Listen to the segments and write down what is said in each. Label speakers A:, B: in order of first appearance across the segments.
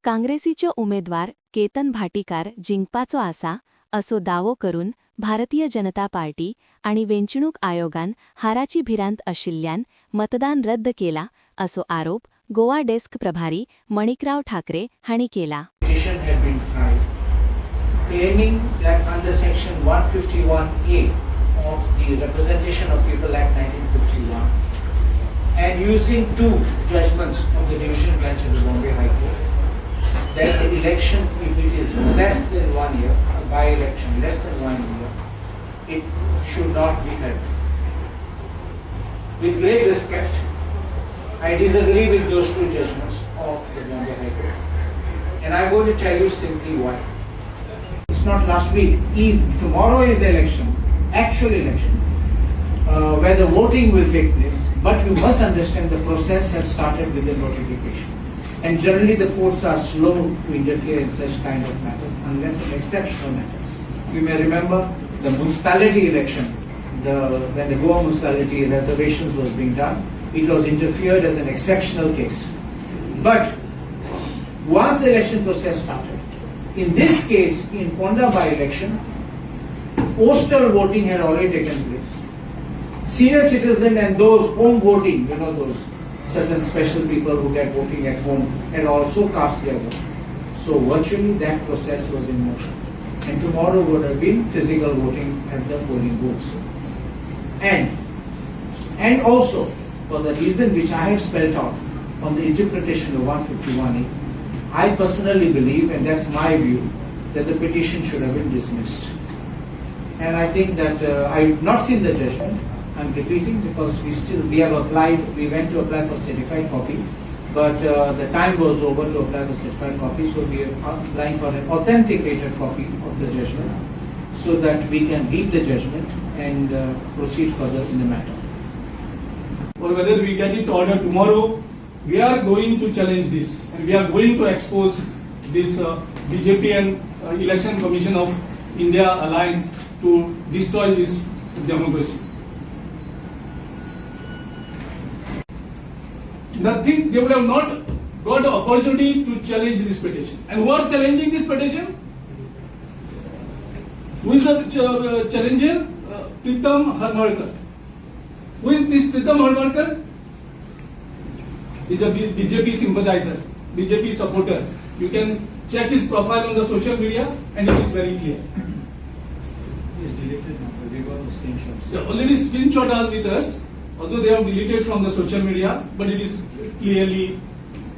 A: काँग्रेसीच्यो उमेदवार केतन भाटीकार जिंकपाचो आसा असो दावो करून भारतीय जनता पार्टी आणि वेंचणूक आयोगान हाराची भिरांत आशिल्ल्यान मतदान रद्द केला असो आरोप गोवा डेस्क प्रभारी मणिकराव ठाकरे हांणी केला.
B: Petition had been filed claiming that under section 151A of the Representation of People Act 1951 and using two judgments of the Division Bench of the Bombay High Court that the election, if it is less than 1 year, a by-election less than 1 year, it should not be held. With great respect, I disagree with those two judgments of the Bombay High Court. And I'm going to tell you simply why. It's not last week. Tomorrow is the election, actual election, where the voting will take place. But you must understand the process has started with the notification. And generally the courts are slow to interfere in such kind of matters unless in exceptional matters. You may remember the municipality election, when the Goa municipality reservations was being done, it was interfered as an exceptional case. But once the election process started, in this case, in Ponda by-election, postal voting had already taken place. Senior citizen and those home voting, those certain special people who get voting at home had also cast their vote. So virtually that process was in motion. And tomorrow would have been physical voting at the polling booths. And also, for the reason which I have spelled out on the interpretation of 151A, I personally believe, and that's my view, that the petition should have been dismissed. And I think that I have not seen the judgment. I'm repeating because we went to apply for certified copy, but the time was over to apply for certified copy, so we are applying for an authenticated copy of the judgment so that we can read the judgment and proceed further in the matter.
C: Or whether we get it ordered tomorrow, we are going to challenge this and we are going to expose this BJP and Election Commission of India alliance to destroy this democracy. Nothing, they would have not got the opportunity to challenge this petition. And who are challenging this petition? Who is the challenger? Pritam Harmarkar. Who is this Pritam Harmarkar? He is a BJP sympathizer, BJP supporter. You can check his profile on the social media and it is very clear.
B: He is deleted now, we got the screenshots.
C: The already screenshot are with us, although they have deleted from the social media, but it is clearly,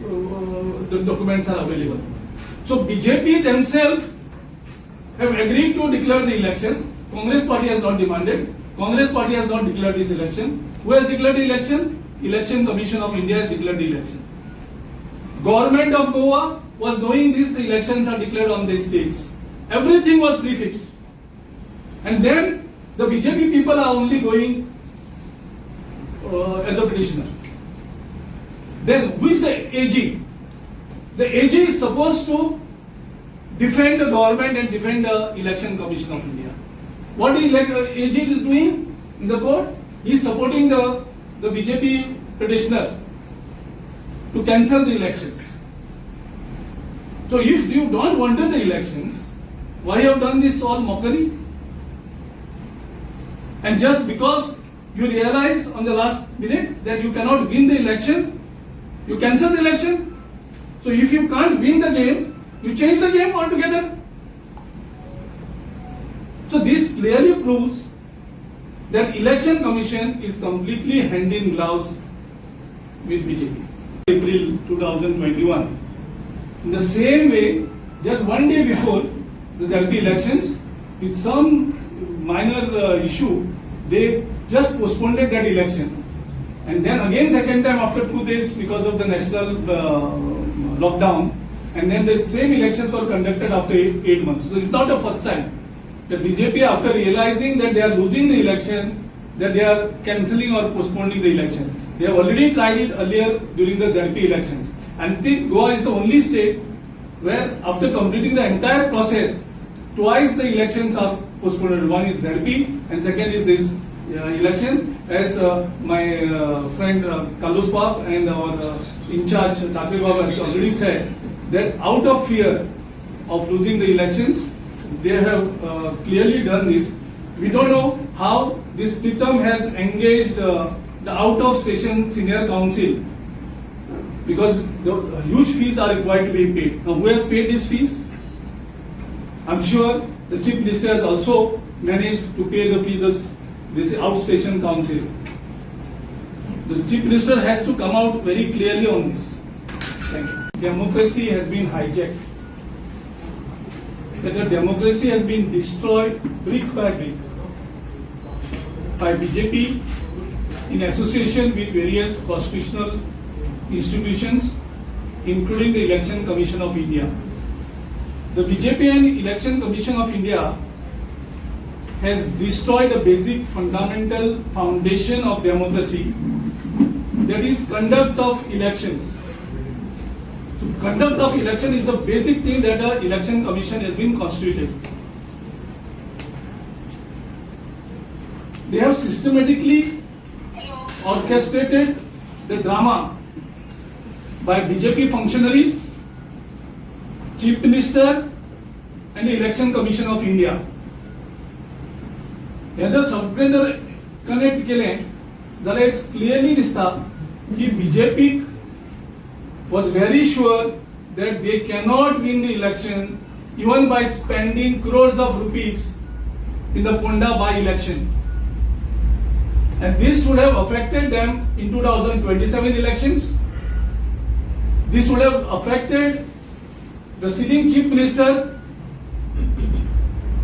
C: the documents are available. So BJP themselves have agreed to declare the election. Congress party has not demanded. Congress party has not declared this election. Who has declared the election? Election Commission of India has declared the election. Government of Goa was knowing this, the elections are declared on these dates. Everything was prefixed. And then the BJP people are only going as a petitioner. Then who is the AG? The AG is supposed to defend the government and defend the Election Commission of India. What the AG is doing in the court? He is supporting the BJP petitioner to cancel the elections. So if you don't want the elections, why you have done this all mockery? And just because you realize on the last minute that you cannot win the election, you cancel the election. So if you can't win the game, you change the game altogether. So this clearly proves that Election Commission is completely hand in gloves with BJP. April 2021. In the same way, just one day before the ZP elections, with some minor issue, they just postponed that election. And then again second time after 2 days because of the national lockdown, and then the same elections were conducted after 8 months. So it's not the first time that BJP, after realizing that they are losing the election, that they are cancelling or postponing the election. They have already tried it earlier during the ZP elections. And I think Goa is the only state where after completing the entire process, twice the elections are postponed. One is ZP and second is this election. As my friend Carlos Pap and our in charge Thakare has already said, that out of fear of losing the elections, they have clearly done this. We don't know how this Pritam has engaged the out-of-station senior counsel, because the huge fees are required to be paid. Now, who has paid these fees? I'm sure the Chief Minister has also managed to pay the fees of this outstation council. The Chief Minister has to come out very clearly on this. Thank you. Democracy has been hijacked. That the democracy has been destroyed brick by brick by BJP in association with various constitutional institutions, including the Election Commission of India. The BJP and Election Commission of India has destroyed the basic fundamental foundation of democracy, that is conduct of elections. So conduct of election is the basic thing that the Election Commission has been constituted. They have systematically orchestrated the drama by BJP functionaries, Chief Minister and the Election Commission of India. जर सगळे जर connect केले जाल्यार it's clearly दिसता की BJP was very sure that they cannot win the election even by spending crores of rupees in the Ponda by-election. And this would have affected them in 2027 elections. This would have affected the sitting Chief Minister,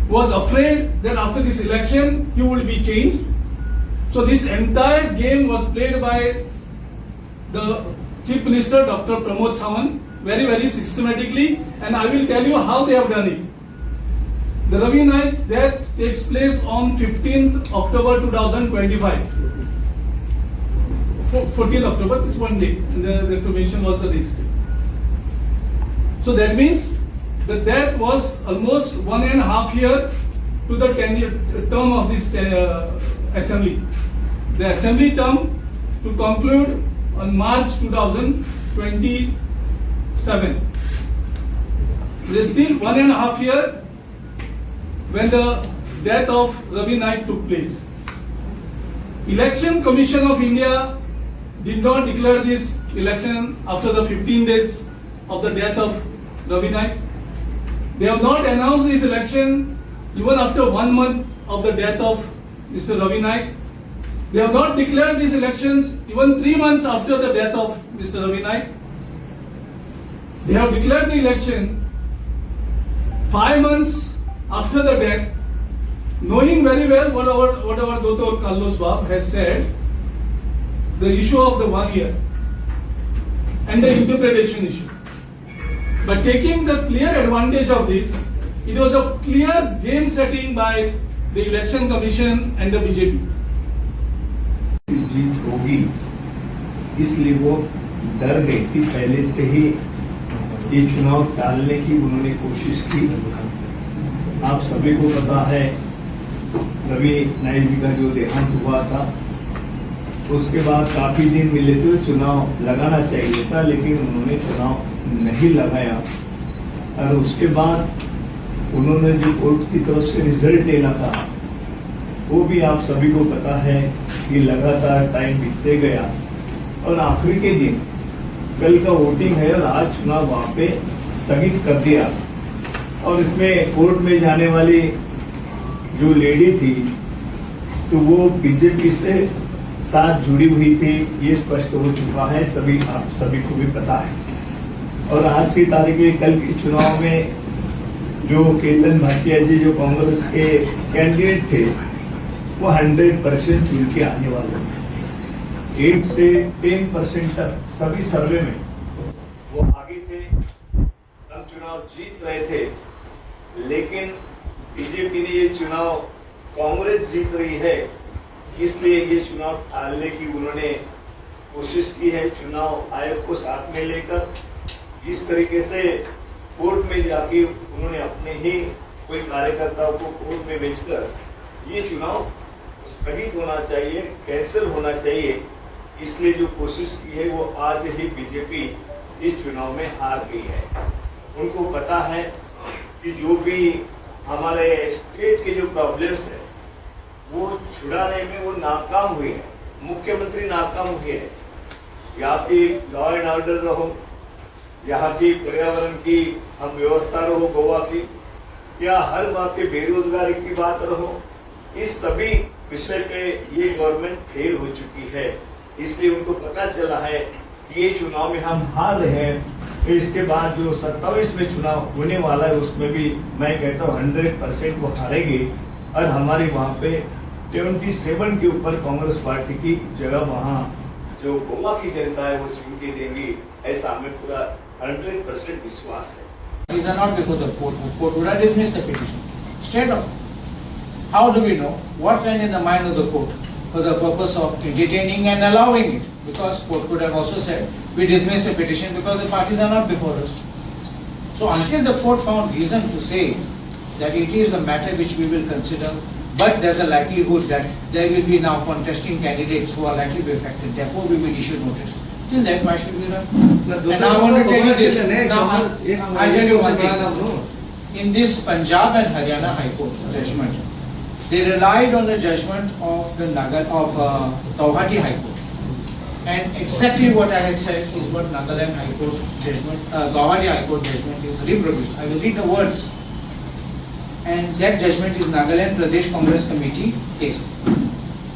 C: was afraid that after this election he would be changed. So this entire game was played by the Chief Minister Dr. Pramod Sawant very, very systematically, and I will tell you how they have done it. The Ravi Naik's death takes place on 15th October 2025. 14th October is one day, and the cremation was the next day. So that means the death was almost 1.5 years to the term of this assembly. The assembly term to conclude on March 2027. It is still 1.5 years when the death of Ravi Naik took place. Election Commission of India did not declare this election after the 15 days of the death of Ravi Naik. They have not announced this election even after 1 month of the death of Mr. Ravi Naik. They have not declared these elections even 3 months after the death of Mr. Ravi Naik. They have declared the election 5 months after the death, knowing very well what our Dr. Carlos Bab has said, the issue of the 1 year and the interpretation issue. But taking the clear advantage of this, it was a clear game setting by the Election Commission and the BJP.
D: जीत होगी, इसलिए वो डर गई थी पहले से ही ये चुनाव टालने की उन्होंने कोशिश की। आप सभी को पता है रवि नाइक जी का जो देहांत हुआ था, उसके बाद काफी दिन मिले थे, चुनाव लगाना चाहिए था, लेकिन उन्होंने चुनाव नहीं लगाया। और उसके बाद उन्होंने जो कोर्ट की तरफ से रिजल्ट लेना था, वो भी आप सभी को पता है कि लगातार टाइम बीतते गया और आखिरी के दिन कल का वोटिंग है और आज चुनाव वहां पे स्थगित कर दिया। और इसमें कोर्ट में जाने वाली जो लेडी थी तो वो बीजेपी से साथ जुड़ी हुई थी, ये स्पष्ट हो चुका है, आप सभी को भी पता है। और आज की तारीख में कल के चुनाव में जो केतन भाटिया जी जो कांग्रेस के कैंडिडेट थे, वो 100% चुन के आने वाले थे। 8 से 10% तक सभी सर्वे में वो आगे थे, हम चुनाव जीत रहे थे। लेकिन बीजेपी ने ये चुनाव, कांग्रेस जीत रही है, इसलिए ये चुनाव टालने की उन्होंने कोशिश की है। चुनाव आयोग को साथ में लेकर इस तरीके से कोर्ट में जाके उन्होंने अपने ही कोई कार्यकर्ताओं को कोर्ट में भेजकर ये चुनाव स्थगित होना चाहिए, कैंसिल होना चाहिए, इसलिए जो कोशिश की है वो आज ही बीजेपी इस चुनाव में हार गई है। उनको पता है कि जो भी हमारे स्टेट के जो प्रॉब्लम्स है वो छुड़ाने में वो नाकाम हुई है, मुख्यमंत्री नाकाम हुई है। यहाँ की लॉ एंड ऑर्डर रहो, यहाँ की पर्यावरण की हम व्यवस्था रहो गोवा की, या हर बात के बेरोजगारी की बात रहो, इस सभी विषय पे ये गवर्नमेंट फेल हो चुकी है। इसलिए उनको पता चला है कि ये चुनाव में हम हार रहे हैं, तो इसके बाद जो 27 में चुनाव होने वाला है उसमें भी मैं कहता हूँ 100% वो हारेंगे और हमारी वहाँ पे 27 के ऊपर कांग्रेस पार्टी की जगह वहाँ जो गोवा की जनता है वो चुन के देंगी, ऐसा हमें पूरा 100% विश्वास है।
B: These are not before the court. The court would have dismissed the petition. Straight up. How do we know what went in the mind of the court for the purpose of entertaining and allowing it? Because court could have also said, we dismiss the petition because the parties are not before us. So until the court found reason to say that it is a matter which we will consider, but there's a likelihood that there will be now contesting candidates who are likely to be affected, therefore we will issue notice. Till then, why should we run? And I want to tell you this. Now, I'll tell you one thing. In this Punjab and Haryana High Court judgment, they relied on the judgment of the Guwahati High Court. And exactly what I had said is what Nagaland High Court judgment, Guwahati High Court judgment is reproduced. I will read the words. And that judgment is Nagaland Pradesh Congress Committee case.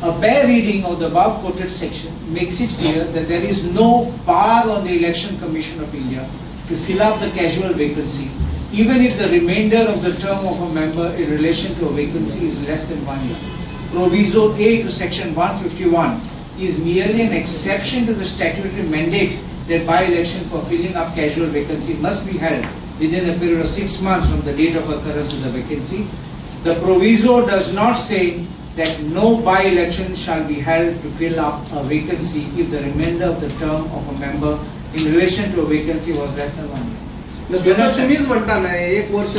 B: A bare reading of the above quoted section makes it clear that there is no bar on the Election Commission of India to fill up the casual vacancy, even if the remainder of the term of a member in relation to a vacancy is less than 1 year. Proviso A to section 151 is merely an exception to the statutory mandate that by-election for filling up casual vacancy must be held within a period of 6 months from the date of occurrence of the vacancy. The proviso does not say that no by-election shall be held to fill up a vacancy if the remainder of the term of a member in relation to a vacancy was less than 1 year.
E: तुम्हीच म्हणता ना 1 वर्ष